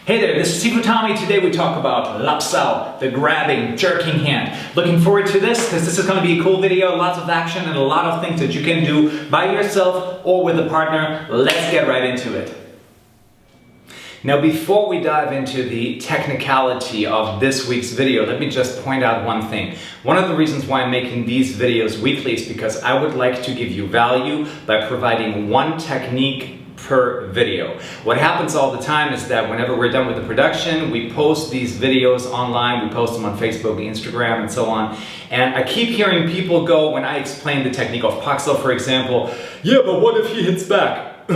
Hey there, this is Sifu Thommy. Today we talk about Lap Sao, the grabbing, jerking hand. Looking forward to this because this is going to be a cool video, lots of action and a lot of things that you can do by yourself or with a partner. Let's get right into it. Now before we dive into the technicality of this week's video, let me just point out one thing. One of the reasons why I'm making these videos weekly is because I would like to give you value by providing one technique per video. What happens all the time is that whenever we're done with the production, we post these videos online, we post them on Facebook, Instagram, and so on. And I keep hearing people go, when I explain the technique of Paxel, for example, yeah, but what if he hits back?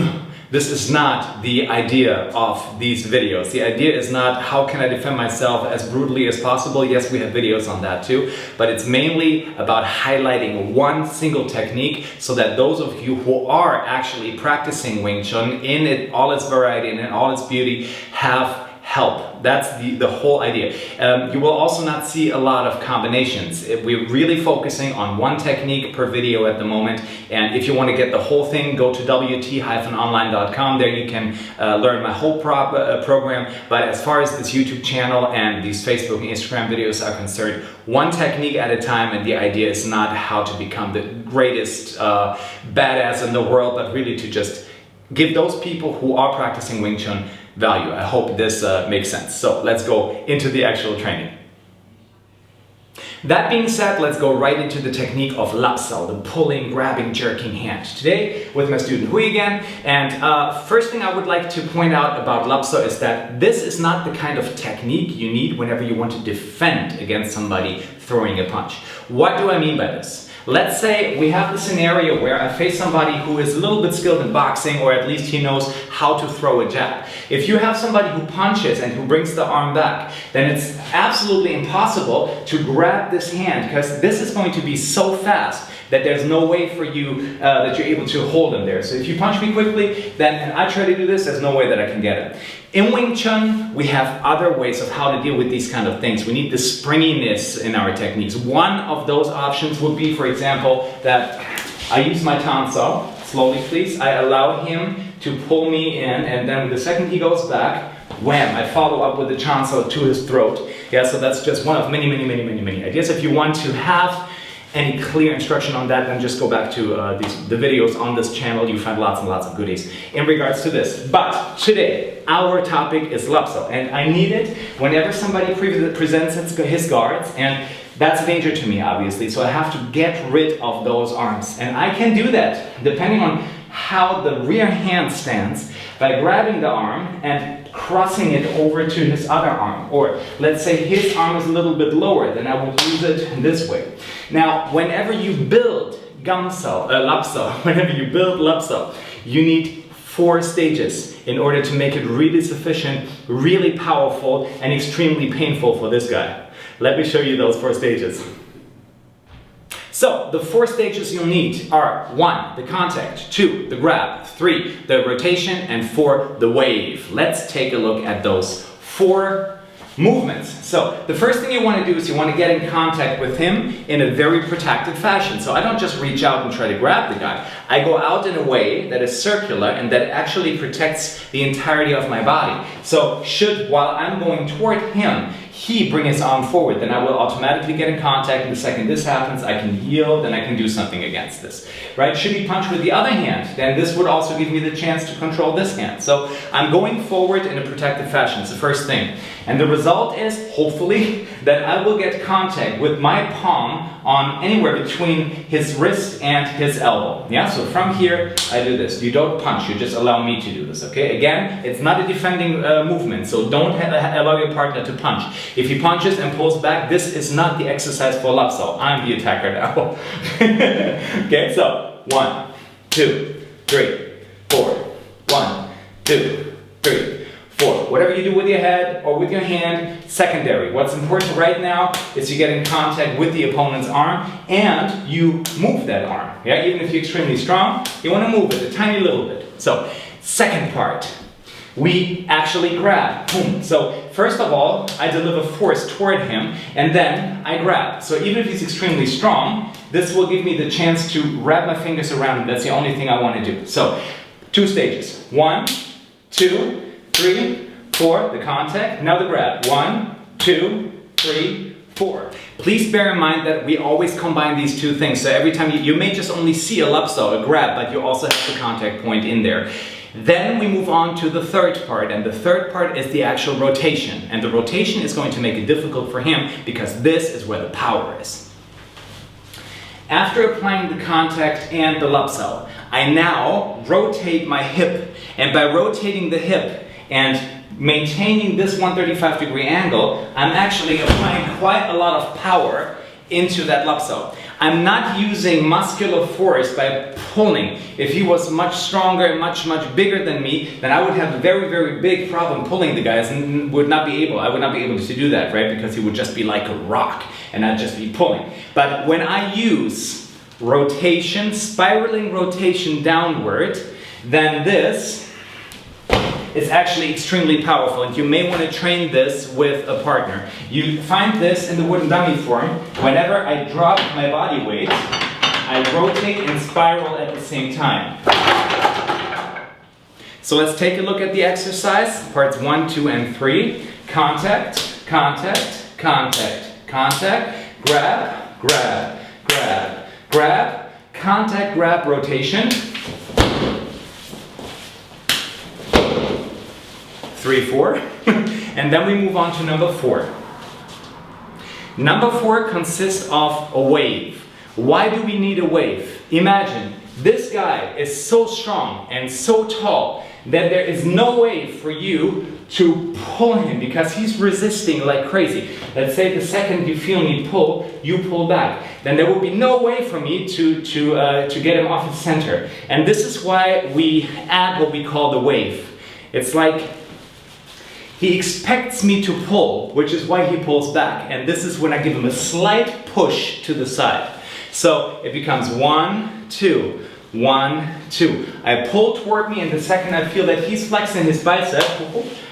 This is not the idea of these videos. The idea is not how can I defend myself as brutally as possible. Yes, we have videos on that too, but it's mainly about highlighting one single technique so that those of you who are actually practicing Wing Tsjun in all its variety and in all its beauty have help. That's the whole idea. You will also not see a lot of combinations. We're really focusing on one technique per video at the moment, and if you want to get the whole thing, go to wt-online.com. There you can learn my whole program, but as far as this YouTube channel and these Facebook and Instagram videos are concerned, one technique at a time, and the idea is not how to become the greatest badass in the world, but really to just give those people who are practicing Wing Tsjun value. I hope this makes sense. So let's go into the actual training. That being said, let's go right into the technique of Lap Sao, the pulling, grabbing, jerking hand. Today with my student Hui again. And first thing I would like to point out about Lap Sao is that this is not the kind of technique you need whenever you want to defend against somebody throwing a punch. What do I mean by this? Let's say we have the scenario where I face somebody who is a little bit skilled in boxing, or at least he knows how to throw a jab. If you have somebody who punches and who brings the arm back, then it's absolutely impossible to grab this hand, because this is going to be so fast that there's no way for you that you're able to hold him there. So if you punch me quickly, then and I try to do this, there's no way that I can get it. In Wing Tsjun, we have other ways of how to deal with these kind of things. We need the springiness in our techniques. One of those options would be, for example, that I use my Lap Sao, slowly please. I allow him to pull me in, and then the second he goes back, wham, I follow up with the Lap Sao to his throat. Yeah, so that's just one of many ideas. If you want to have any clear instruction on that, then just go back to the videos on this channel. You find lots and lots of goodies in regards to this. But today, our topic is Lap Sao, and I need it whenever somebody presents his guards, and that's a danger to me, obviously, so I have to get rid of those arms. And I can do that depending on how the rear hand stands by grabbing the arm and crossing it over to his other arm. Or let's say his arm is a little bit lower, then I will use it this way. Now, whenever you build Lap Sao, whenever you build Lap Sao, you need 4 stages in order to make it really sufficient, really powerful, and extremely painful for this guy. Let me show you those 4 stages. So, the 4 stages you'll need are 1, the contact, 2, the grab, 3, the rotation, and 4, the wave. Let's take a look at those 4 movements. So, the first thing you want to do is you want to get in contact with him in a very protected fashion. So I don't just reach out and try to grab the guy. I go out in a way that is circular and that actually protects the entirety of my body. So while I'm going toward him, he bring his arm forward, then I will automatically get in contact, and the second this happens, I can yield and I can do something against this. Right? Should he punch with the other hand, then this would also give me the chance to control this hand. So I'm going forward in a protected fashion. It's the first thing. And the result is, hopefully, that I will get contact with my palm on anywhere between his wrist and his elbow. Yeah, so from here, I do this. You don't punch, you just allow me to do this, okay? Again, it's not a defending movement, so don't allow your partner to punch. If he punches and pulls back, this is not the exercise for Lap Sao. I'm the attacker now. Okay, so 1, 2, 3, 4. 1, 2, 3, 4. Whatever you do with your head or with your hand, secondary. What's important right now is you get in contact with the opponent's arm and you move that arm. Yeah, even if you're extremely strong, you want to move it a tiny little bit. So, second part. We actually grab. Boom. So first of all, I deliver force toward him, and then I grab. So even if he's extremely strong, this will give me the chance to wrap my fingers around him. That's the only thing I want to do. So 2 stages. 1, 2, 3, 4, the contact, now the grab. 1, 2, 3, 4. Please bear in mind that we always combine these two things. So every time you may just only see a Lap Sao, a grab, but you also have the contact point in there. Then we move on to the third part, and the third part is the actual rotation. And the rotation is going to make it difficult for him because this is where the power is. After applying the contact and the Lap Sao, I now rotate my hip. And by rotating the hip and maintaining this 135-degree angle, I'm actually applying quite a lot of power into that Lap Sao. I'm not using muscular force by pulling. If he was much stronger and much bigger than me, then I would have a very big problem pulling the guys and I would not be able to do that, right? Because he would just be like a rock and I'd just be pulling. But when I use rotation, spiraling rotation downward, then this is actually extremely powerful, and you may want to train this with a partner. You find this in the wooden dummy form. Whenever I drop my body weight, I rotate and spiral at the same time. So let's take a look at the exercise. Parts 1, 2, and 3. Contact, contact, contact, contact, grab, grab, grab, grab, contact, grab, rotation. 3, 4, and then we move on to number 4. Number 4 consists of a wave. Why do we need a wave? Imagine, this guy is so strong and so tall that there is no way for you to pull him because he's resisting like crazy. Let's say the second you feel me pull, you pull back. Then there will be no way for me to get him off his center. And this is why we add what we call the wave. It's like he expects me to pull, which is why he pulls back. And this is when I give him a slight push to the side. So it becomes 1, 2, 1, 2. I pull toward me, and the second I feel that he's flexing his bicep,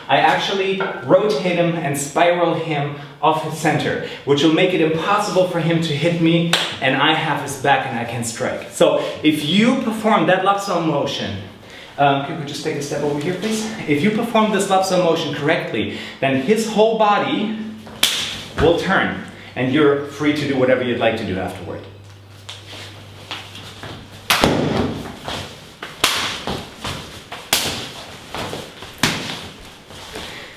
I actually rotate him and spiral him off his center, which will make it impossible for him to hit me, and I have his back and I can strike. So if you perform that Lap Sao motion, could we just take a step over here, please? If you perform this Lap Sao motion correctly, then his whole body will turn, and you're free to do whatever you'd like to do afterward.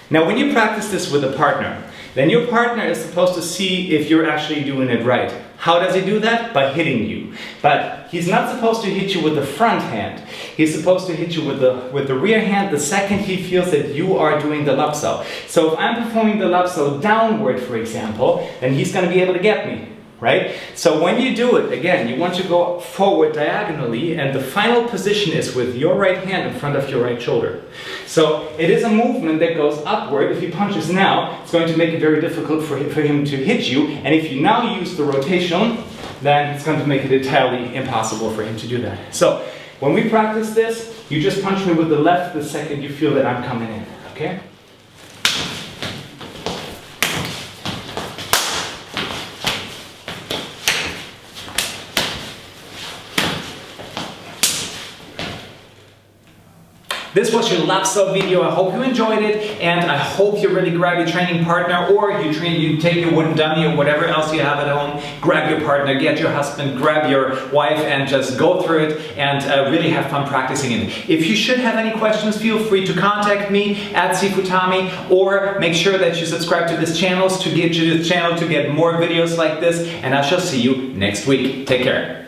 Now, when you practice this with a partner, then your partner is supposed to see if you're actually doing it right. How does he do that? By hitting you. But he's not supposed to hit you with the front hand. He's supposed to hit you with the rear hand the second he feels that you are doing the Lap Sao. So if I'm performing the Lap Sao downward, for example, then he's going to be able to get me. Right? So when you do it, again, you want to go forward diagonally, and the final position is with your right hand in front of your right shoulder. So it is a movement that goes upward. If he punches now, it's going to make it very difficult for him to hit you, and if you now use the rotation, then it's going to make it entirely impossible for him to do that. So when we practice this, you just punch me with the left the second you feel that I'm coming in, okay? This was your Lap Sao video. I hope you enjoyed it, and I hope you really grab your training partner, or you take your wooden dummy or whatever else you have at home, grab your partner, get your husband, grab your wife, and just go through it and really have fun practicing it. If you should have any questions, feel free to contact me at Sifu Thommy, or make sure that you subscribe to this channel to get more videos like this, and I shall see you next week. Take care.